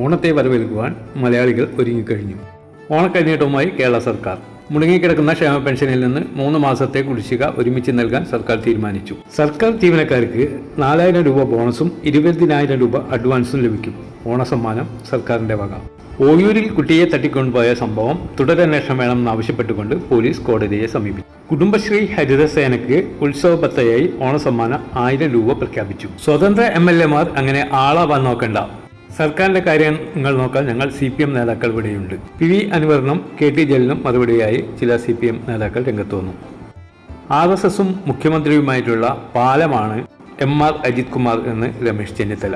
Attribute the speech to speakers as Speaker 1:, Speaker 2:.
Speaker 1: ഓണത്തെ വരവേൽക്കുവാൻ മലയാളികൾ ഒരുങ്ങിക്കഴിഞ്ഞു. ഓണക്കൈനീട്ടവുമായി കേരള സർക്കാർ. മുടങ്ങിക്കിടക്കുന്ന ക്ഷേമ പെൻഷനിൽ നിന്ന് 3 മാസത്തെ കുടിശ്ശിക ഒരുമിച്ച് നൽകാൻ സർക്കാർ തീരുമാനിച്ചു. സർക്കാർ ജീവനക്കാർക്ക് 4000 രൂപ ബോണസും 20,000 രൂപ അഡ്വാൻസും ലഭിക്കും. ഓണസമ്മാനം സർക്കാരിന്റെ വക. ഓയൂരിൽ കുട്ടിയെ തട്ടിക്കൊണ്ടുപോയ സംഭവം തുടരന്വേഷണം വേണമെന്നാവശ്യപ്പെട്ടുകൊണ്ട് പോലീസ് കോടതിയെ സമീപിച്ചു. കുടുംബശ്രീ ഹരിതസേനയ്ക്ക് ഉത്സവ ബത്തയായി ഓണസമ്മാനം 1000 രൂപ പ്രഖ്യാപിച്ചു. സ്വതന്ത്ര MLA-മാർ അങ്ങനെ ആളാവാൻ നോക്കണ്ട. സർക്കാരിന്റെ കാര്യങ്ങൾ നോക്കാൻ ഞങ്ങൾ CPM നേതാക്കൾ ഇവിടെയുണ്ട്. PV അൻവറിനും KT ജലീലിനും മറുപടിയായി ചില CPM നേതാക്കൾ രംഗത്ത് വന്നു. RSSും മുഖ്യമന്ത്രിയുമായിട്ടുള്ള പാലമാണ് MR അജിത് കുമാർ എന്ന് രമേശ് ചെന്നിത്തല.